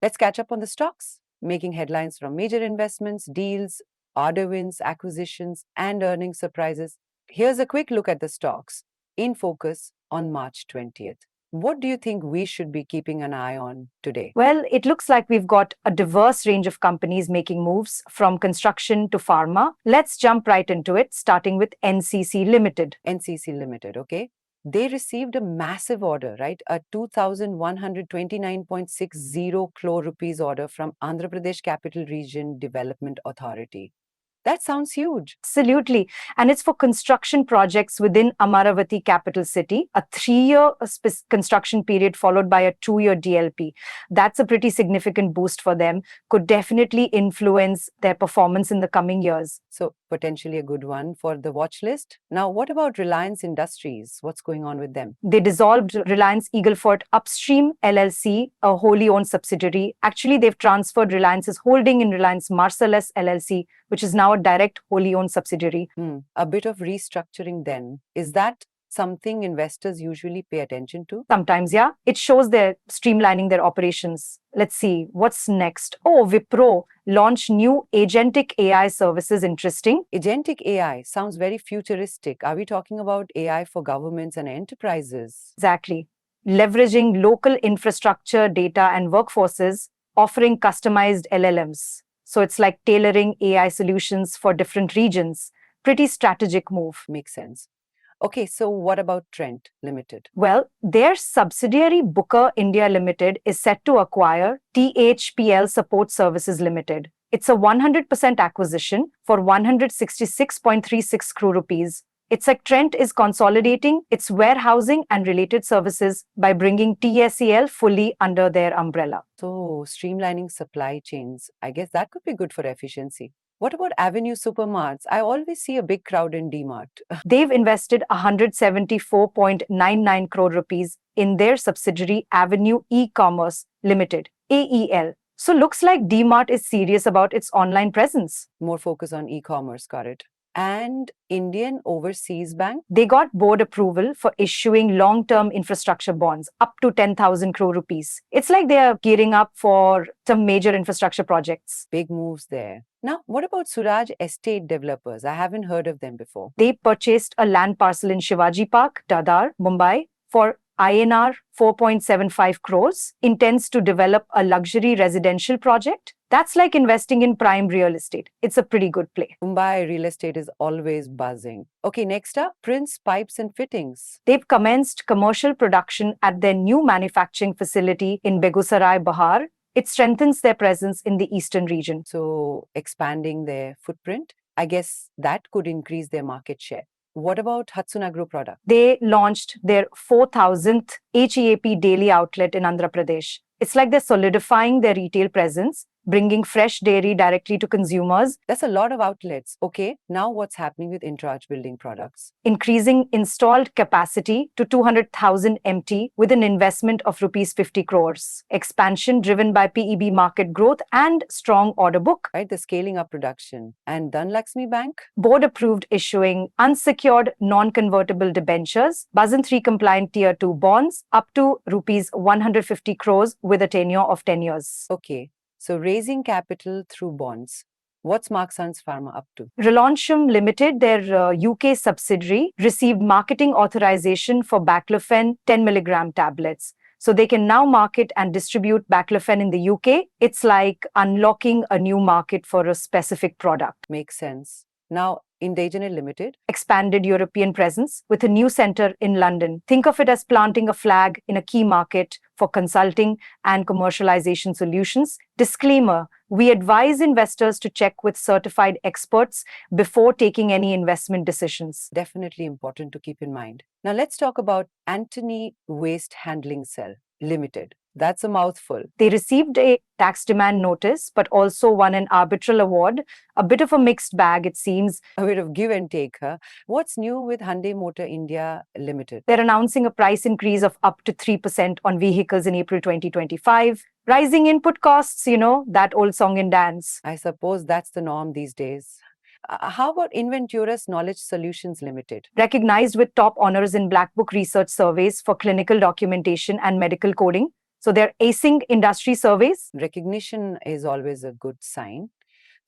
Let's catch up on the stocks, making headlines from major investments, deals, order wins, acquisitions, and earnings surprises. Here's a quick look at the stocks in focus on March 20th. What do you think we should be keeping an eye on today? Well, it looks like we've got a diverse range of companies making moves from construction to pharma. Let's jump right into it, starting with NCC Limited. NCC Limited, okay? They received a massive order, right? A 2,129.60 crore rupees order from Andhra Pradesh Capital Region Development Authority. That sounds huge. Absolutely. And it's for construction projects within Amaravati capital city, a 3-year construction period followed by a 2-year DLP. That's a pretty significant boost for them, could definitely influence their performance in the coming years. So, potentially a good one for the watch list. Now, what about Reliance Industries? What's going on with them? They dissolved Reliance Eagleford Upstream LLC, a wholly owned subsidiary. Actually, they've transferred Reliance's holding in Reliance Marcellus LLC, which is now a direct wholly owned subsidiary. A bit of restructuring then. Is that something investors usually pay attention to? Sometimes, yeah. It shows they're streamlining their operations. Let's see, what's next? Oh, Wipro launched new agentic AI services. Interesting. Agentic AI sounds very futuristic. Are we talking about AI for governments and enterprises? Exactly. Leveraging local infrastructure, data, and workforces, offering customized LLMs. So it's like tailoring AI solutions for different regions. Pretty strategic move. Makes sense. Okay, so what about Trent Limited? Well, their subsidiary Booker India Limited is set to acquire THPL Support Services Limited. It's a 100% acquisition for 166.36 crore rupees. It's like Trent is consolidating its warehousing and related services by bringing TSEL fully under their umbrella. So, streamlining supply chains, I guess that could be good for efficiency. What about Avenue Supermarts? I always see a big crowd in DMart. They've invested 174.99 crore rupees in their subsidiary Avenue E-Commerce Limited, AEL. So looks like DMart is serious about its online presence. More focus on e-commerce, got it. And Indian Overseas Bank? They got board approval for issuing long-term infrastructure bonds up to 10,000 crore rupees. It's like they are gearing up for some major infrastructure projects. Big moves there. Now, what about Suraj Estate Developers? I haven't heard of them before. They purchased a land parcel in Shivaji Park, Dadar, Mumbai for INR 4.75 crores, intends to develop a luxury residential project. That's like investing in prime real estate. It's a pretty good play. Mumbai real estate is always buzzing. Okay, next up, Prince Pipes and Fittings. They've commenced commercial production at their new manufacturing facility in Begusarai, Bihar. It strengthens their presence in the eastern region. So, expanding their footprint, I guess that could increase their market share. What about Hudson Agro Product? They launched their 4,000th HEAP daily outlet in Andhra Pradesh. It's like they're solidifying their retail presence, bringing fresh dairy directly to consumers. That's a lot of outlets. Okay, now what's happening with Intraj Building Products? Increasing installed capacity to 200,000 MT with an investment of rupees 50 crores. Expansion driven by PEB market growth and strong order book. Right, the scaling up production. And Dhanlaxmi Bank? Board approved issuing unsecured non-convertible debentures, Basel III compliant Tier 2 bonds up to rupees 150 crores with a tenure of 10 years. Okay, so raising capital through bonds. What's Marksans Pharma up to? Relaunchum Limited, their UK subsidiary, received marketing authorization for baclofen 10 milligram tablets. So they can now market and distribute baclofen in the UK. It's like unlocking a new market for a specific product. Makes sense. Now, Indigenous Limited? Expanded European presence with a new center in London. Think of it as planting a flag in a key market for consulting and commercialization solutions. Disclaimer, we advise investors to check with certified experts before taking any investment decisions. Definitely important to keep in mind. Now let's talk about Antony Waste Handling Cell Limited. That's a mouthful. They received a tax demand notice, but also won an arbitral award. A bit of a mixed bag, it seems. A bit of give and take, huh? What's new with Hyundai Motor India Limited? They're announcing a price increase of up to 3% on vehicles in April 2025. Rising input costs, that old song and dance. I suppose that's the norm these days. How about Inventurus Knowledge Solutions Limited? Recognized with top honors in Black Book research surveys for clinical documentation and medical coding. So they're acing industry surveys. Recognition is always a good sign.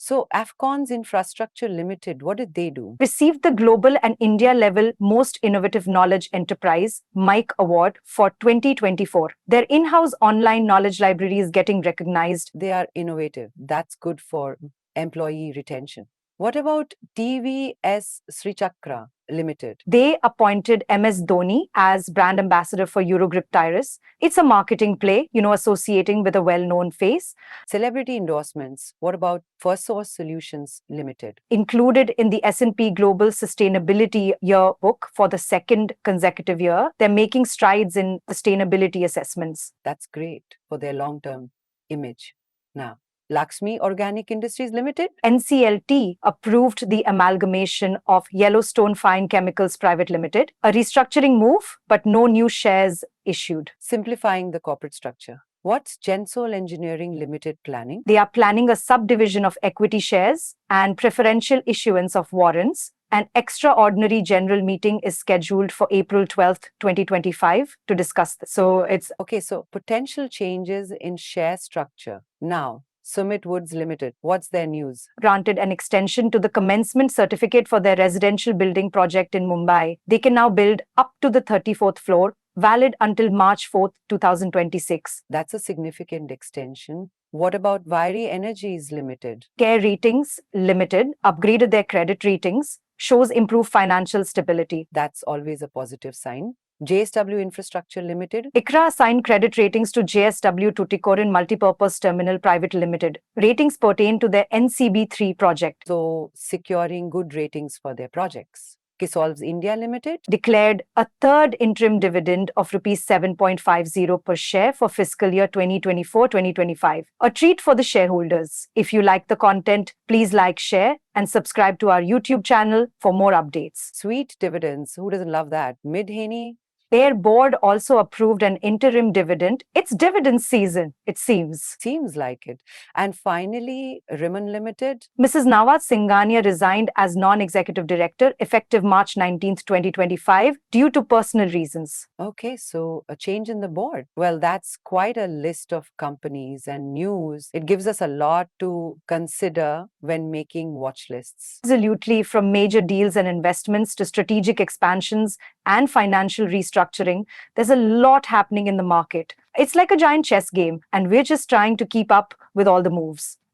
So, Afcon's Infrastructure Limited, what did they do? Received the Global and India level Most Innovative Knowledge Enterprise Mike Award for 2024. Their in house online knowledge library is getting recognized. They are innovative. That's good for employee retention. What about TVS Srichakra Limited? They appointed MS Dhoni as brand ambassador for Eurogrip Tires. It's a marketing play, associating with a well known face. Celebrity endorsements. What about First Source Solutions Limited? Included in the S&P Global Sustainability Yearbook for the second consecutive year. They're making strides in sustainability assessments. That's great for their long term image. Now, Lakshmi Organic Industries Limited? NCLT approved the amalgamation of Yellowstone Fine Chemicals Private Limited, a restructuring move, but no new shares issued. Simplifying the corporate structure. What's Gensol Engineering Limited planning? They are planning a subdivision of equity shares and preferential issuance of warrants. An extraordinary general meeting is scheduled for April 12th, 2025 to discuss this. So it's Okay, so potential changes in share structure. Now, Sumit Woods Limited, what's their news? granted an extension to the commencement certificate for their residential building project in Mumbai. They can now build up to the 34th floor, valid until March 4th, 2026. That's a significant extension. What about Vairi Energies Limited? Care Ratings Limited upgraded their credit ratings, shows improved financial stability. That's always a positive sign. JSW Infrastructure Limited? ICRA assigned credit ratings to JSW Tuticorin Multipurpose Terminal Private Limited. Ratings pertain to their NCB3 project. So, securing good ratings for their projects. Kisolves India Limited? Declared a third interim dividend of rupees 7.50 per share for fiscal year 2024-2025. A treat for the shareholders. If you like the content, please like, share, and subscribe to our YouTube channel for more updates. Sweet dividends. Who doesn't love that? Mid-Haney? Their board also approved an interim dividend. It's dividend season, it seems. Seems like it. And finally, Rimmon Limited? Mrs. Nawaz Singhania resigned as non-executive director effective March 19th, 2025 due to personal reasons. Okay, so a change in the board. Well, that's quite a list of companies and news. It gives us a lot to consider when making watch lists. Absolutely, from major deals and investments to strategic expansions and financial restructuring, there's a lot happening in the market. It's like a giant chess game, and we're just trying to keep up with all the moves.